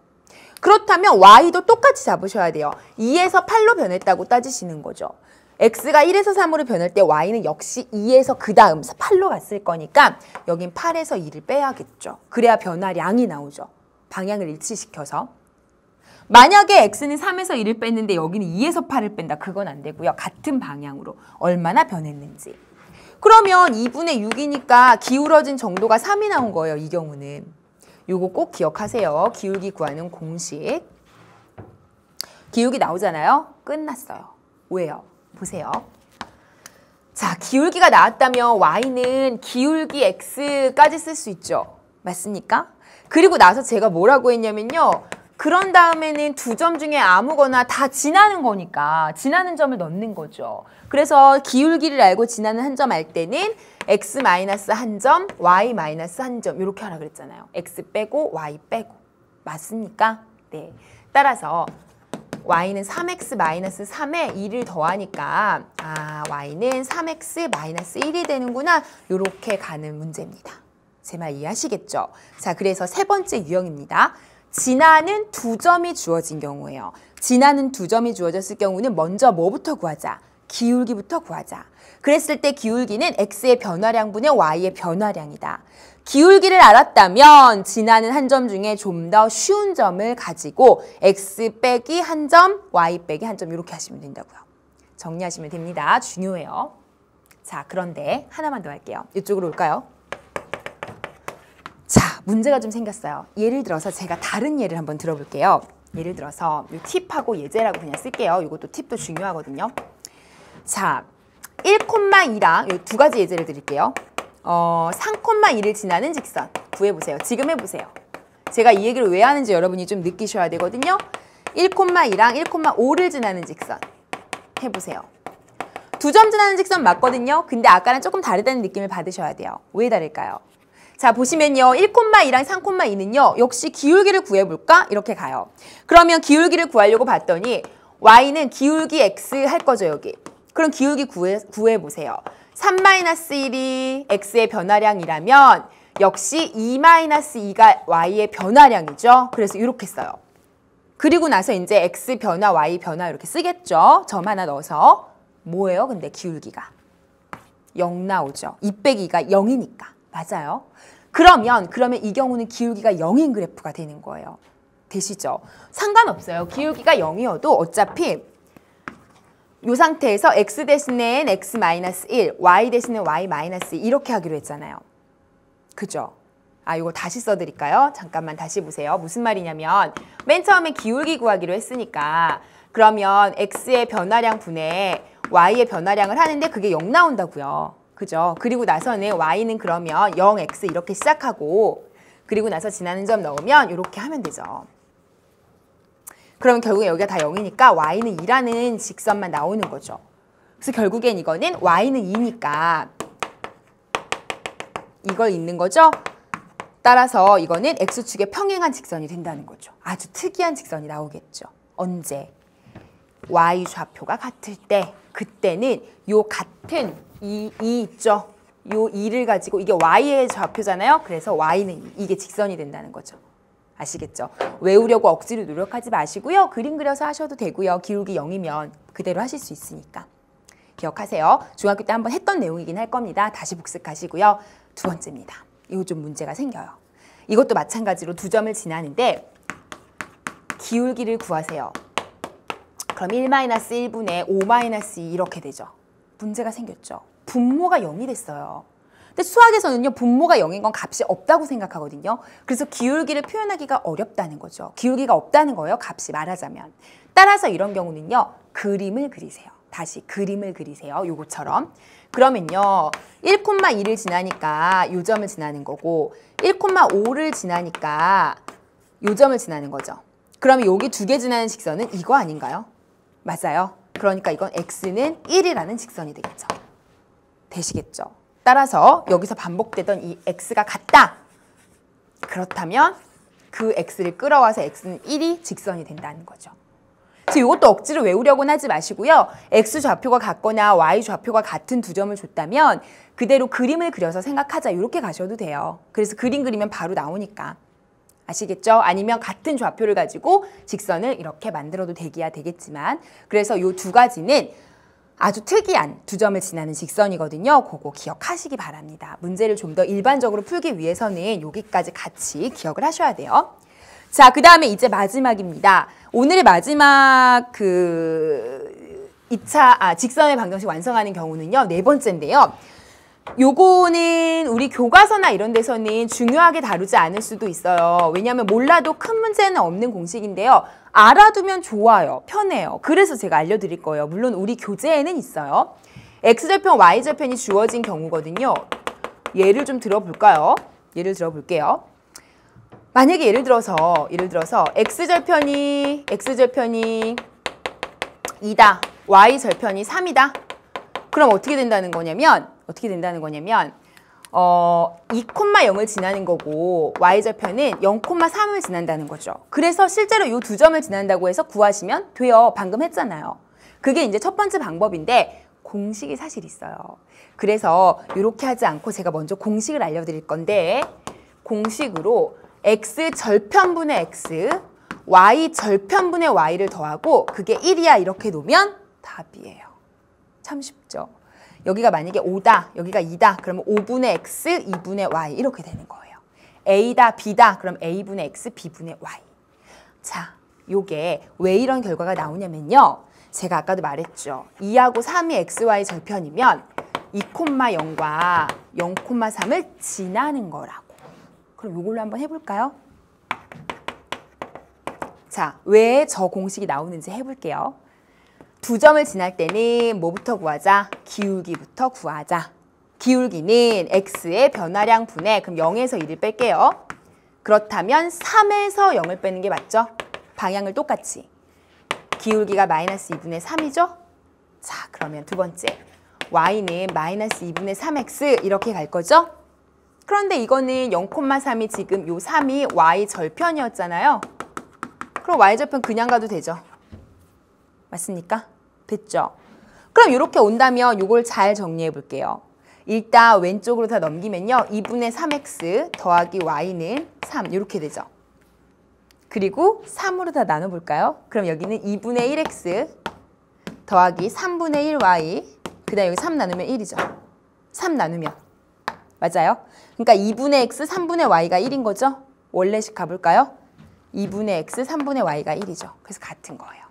그렇다면 y도 똑같이 잡으셔야 돼요. 2에서 8로 변했다고 따지시는 거죠. x가 1에서 3으로 변할 때 y는 역시 2에서 그 다음 8로 갔을 거니까 여긴 8에서 2를 빼야겠죠. 그래야 변화량이 나오죠. 방향을 일치시켜서. 만약에 x는 3에서 1을 뺐는데 여기는 2에서 8을 뺀다. 그건 안 되고요. 같은 방향으로 얼마나 변했는지. 그러면 2분의 6이니까 기울어진 정도가 3이 나온 거예요. 이 경우는. 요거 꼭 기억하세요. 기울기 구하는 공식. 기울기 나오잖아요. 끝났어요. 왜요? 보세요. 자, 기울기가 나왔다면 y는 기울기 x까지 쓸 수 있죠. 맞습니까? 그리고 나서 제가 뭐라고 했냐면요. 그런 다음에는 두 점 중에 아무거나 다 지나는 거니까 지나는 점을 넣는 거죠. 그래서 기울기를 알고 지나는 한 점 알 때는 x 마이너스 한 점, y 마이너스 한 점 이렇게 하라 그랬잖아요. x 빼고 y 빼고. 맞습니까? 네. 따라서 y는 3x 마이너스 3에 2를 더하니까 y는 3x 마이너스 1이 되는구나. 이렇게 가는 문제입니다. 제 말 이해하시겠죠? 자, 그래서 세 번째 유형입니다. 지나는 두 점이 주어진 경우예요. 지나는 두 점이 주어졌을 경우는 먼저 뭐부터 구하자? 기울기부터 구하자. 그랬을 때 기울기는 x의 변화량분의 y의 변화량이다. 기울기를 알았다면 지나는 한 점 중에 좀 더 쉬운 점을 가지고 x 빼기 한 점, y 빼기 한 점 이렇게 하시면 된다고요. 정리하시면 됩니다. 중요해요. 자, 그런데 하나만 더 할게요. 이쪽으로 올까요? 자, 문제가 좀 생겼어요. 예를 들어서 제가 다른 예를 한번 들어볼게요. 예를 들어서 이 팁하고 예제라고 그냥 쓸게요. 이것도 팁도 중요하거든요. 자, 1,2랑 이 두 가지 예제를 드릴게요. 3,2를 지나는 직선 구해보세요. 지금 해보세요. 제가 이 얘기를 왜 하는지 여러분이 좀 느끼셔야 되거든요. 1,2랑 1,5를 지나는 직선 해보세요. 두 점 지나는 직선 맞거든요. 근데 아까랑 조금 다르다는 느낌을 받으셔야 돼요. 왜 다를까요? 자, 보시면요. 1,2랑 3,2는요. 역시 기울기를 구해볼까? 이렇게 가요. 그러면 기울기를 구하려고 봤더니 y는 기울기 x 할 거죠, 여기. 그럼 기울기 구해보세요. 3-1이 x의 변화량이라면 역시 2-2가 y의 변화량이죠. 그래서 이렇게 써요. 그리고 나서 이제 x 변화, y 변화 이렇게 쓰겠죠. 점 하나 넣어서. 뭐예요? 근데 기울기가 0 나오죠. 2 빼기 2가 0이니까. 맞아요. 그러면 이 경우는 기울기가 0인 그래프가 되는 거예요. 되시죠? 상관없어요. 기울기가 0이어도 어차피 이 상태에서 x 대신엔 x-1, y 대신엔 y-2 이렇게 하기로 했잖아요. 그죠? 아, 이거 다시 써드릴까요? 잠깐만 다시 보세요. 무슨 말이냐면 맨 처음에 기울기 구하기로 했으니까 그러면 x의 변화량 분의 y의 변화량을 하는데 그게 0 나온다고요. 그죠? 그리고 나서는 y는 그러면 0x 이렇게 시작하고 그리고 나서 지나는 점 넣으면 이렇게 하면 되죠. 그러면 결국에 여기가 다 0이니까 y는 2라는 직선만 나오는 거죠. 그래서 결국엔 이거는 y는 2니까 이걸 잇는 거죠. 따라서 이거는 x축에 평행한 직선이 된다는 거죠. 아주 특이한 직선이 나오겠죠. 언제? y 좌표가 같을 때. 그때는 요 같은 이 있죠. 요 2를 가지고 이게 y의 좌표잖아요. 그래서 y는 이게 직선이 된다는 거죠. 아시겠죠? 외우려고 억지로 노력하지 마시고요. 그림 그려서 하셔도 되고요. 기울기 0이면 그대로 하실 수 있으니까. 기억하세요. 중학교 때 한번 했던 내용이긴 할 겁니다. 다시 복습하시고요. 두 번째입니다. 이거 좀 문제가 생겨요. 이것도 마찬가지로 두 점을 지나는데 기울기를 구하세요. 그럼 1-1분의 5-2 이렇게 되죠. 문제가 생겼죠. 분모가 0이 됐어요. 근데 수학에서는요. 분모가 0인 건 값이 없다고 생각하거든요. 그래서 기울기를 표현하기가 어렵다는 거죠. 기울기가 없다는 거예요. 값이 말하자면. 따라서 이런 경우는요. 그림을 그리세요. 다시 그림을 그리세요. 요거처럼. 그러면요. 1,2를 지나니까 요 점을 지나는 거고 1,5를 지나니까 요 점을 지나는 거죠. 그러면 여기 두 개 지나는 직선은 이거 아닌가요? 맞아요. 그러니까 이건 x는 1이라는 직선이 되겠죠. 되시겠죠? 따라서 여기서 반복되던 이 x가 같다. 그렇다면 그 x를 끌어와서 x는 1이 직선이 된다는 거죠. 그래서 이것도 억지로 외우려고는 하지 마시고요. x 좌표가 같거나 y 좌표가 같은 두 점을 줬다면 그대로 그림을 그려서 생각하자. 이렇게 가셔도 돼요. 그래서 그림 그리면 바로 나오니까. 아시겠죠? 아니면 같은 좌표를 가지고 직선을 이렇게 만들어도 되겠지만 그래서 이 두 가지는 아주 특이한 두 점을 지나는 직선이거든요. 그거 기억하시기 바랍니다. 문제를 좀 더 일반적으로 풀기 위해서는 여기까지 같이 기억을 하셔야 돼요. 자, 그 다음에 이제 마지막입니다. 오늘의 마지막 직선의 방정식 완성하는 경우는요. 네 번째인데요. 요거는 우리 교과서나 이런 데서는 중요하게 다루지 않을 수도 있어요. 왜냐하면 몰라도 큰 문제는 없는 공식인데요. 알아두면 좋아요. 편해요. 그래서 제가 알려드릴 거예요. 물론 우리 교재에는 있어요. x절편, y절편이 주어진 경우거든요. 예를 좀 들어볼까요? 예를 들어볼게요. 만약에 예를 들어서 x절편이 2다. y절편이 3이다. 그럼 어떻게 된다는 거냐면 2,0을 지나는 거고 y절편은 0,3을 지난다는 거죠. 그래서 실제로 이 두 점을 지난다고 해서 구하시면 돼요. 방금 했잖아요. 그게 이제 첫 번째 방법인데 공식이 사실 있어요. 그래서 이렇게 하지 않고 제가 먼저 공식을 알려드릴 건데 공식으로 x절편분의 x, y절편분의 y를 더하고 그게 1이야 이렇게 놓으면 답이에요. 참 쉽죠. 여기가 만약에 5다, 여기가 2다, 그러면 5분의 x, 2분의 y 이렇게 되는 거예요. a다, b다, 그럼 a분의 x, b분의 y. 자, 요게 왜 이런 결과가 나오냐면요. 제가 아까도 말했죠. 2하고 3이 xy 절편이면 2,0과 0,3을 지나는 거라고. 그럼 이걸로 한번 해볼까요? 자, 왜 저 공식이 나오는지 해볼게요. 두 점을 지날 때는 뭐부터 구하자? 기울기부터 구하자. 기울기는 x의 변화량 분의, 그럼 0에서 1을 뺄게요. 그렇다면 3에서 0을 빼는 게 맞죠? 방향을 똑같이. 기울기가 마이너스 2분의 3이죠? 자, 그러면 두 번째. y는 마이너스 2분의 3x 이렇게 갈 거죠? 그런데 이거는 0,3이 지금 요 3이 y 절편이었잖아요. 그럼 y 절편 그냥 가도 되죠? 맞습니까? 됐죠? 그럼 이렇게 온다면 이걸 잘 정리해 볼게요. 일단 왼쪽으로 다 넘기면요. 2분의 3x 더하기 y는 3 이렇게 되죠. 그리고 3으로 다 나눠볼까요? 그럼 여기는 2분의 1x 더하기 3분의 1y 그 다음에 여기 3 나누면 1이죠. 3 나누면 맞아요? 그러니까 2분의 x, 3분의 y가 1인 거죠? 원래식 가볼까요? 2분의 x, 3분의 y가 1이죠. 그래서 같은 거예요.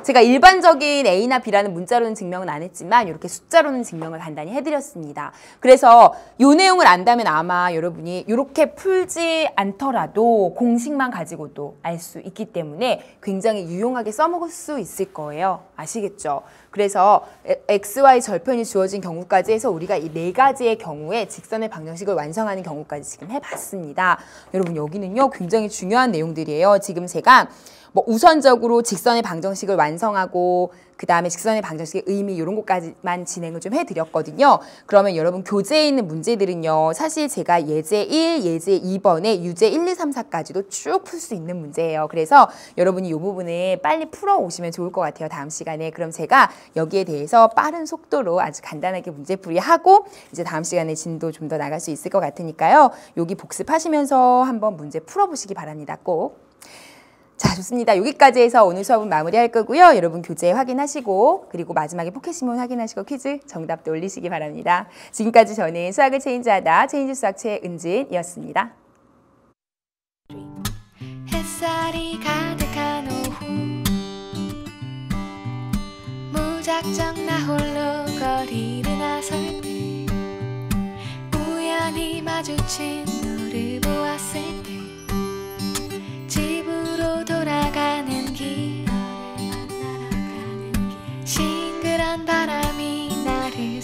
제가 일반적인 A나 B라는 문자로는 증명은 안 했지만 이렇게 숫자로는 증명을 간단히 해드렸습니다. 그래서 이 내용을 안다면 아마 여러분이 이렇게 풀지 않더라도 공식만 가지고도 알 수 있기 때문에 굉장히 유용하게 써먹을 수 있을 거예요. 아시겠죠? 그래서 XY 절편이 주어진 경우까지 해서 우리가 이 네 가지의 경우에 직선의 방정식을 완성하는 경우까지 지금 해봤습니다. 여러분 여기는요 굉장히 중요한 내용들이에요. 지금 제가 뭐 우선적으로 직선의 방정식을 완성하고 그 다음에 직선의 방정식의 의미 이런 것까지만 진행을 좀 해드렸거든요. 그러면 여러분 교재에 있는 문제들은요. 사실 제가 예제 1, 예제 2번에 유제 1, 2, 3, 4까지도 쭉 풀 수 있는 문제예요. 그래서 여러분이 이 부분을 빨리 풀어오시면 좋을 것 같아요. 다음 시간에. 그럼 제가 여기에 대해서 빠른 속도로 아주 간단하게 문제풀이하고 이제 다음 시간에 진도 좀 더 나갈 수 있을 것 같으니까요. 여기 복습하시면서 한번 문제 풀어보시기 바랍니다. 꼭. 자, 좋습니다. 여기까지 해서 오늘 수업은 마무리할 거고요. 여러분 교재 확인하시고 그리고 마지막에 포켓시몬 확인하시고 퀴즈 정답도 올리시기 바랍니다. 지금까지 저는 수학을 체인지하다 체인지 수학 최은진이었습니다. 햇살이 가득한 오후 무작정 나 홀로 거리를 나설 때 우연히 마주친 너를 보았을 때 집으로 돌아가는 길 싱그런 바람이 나를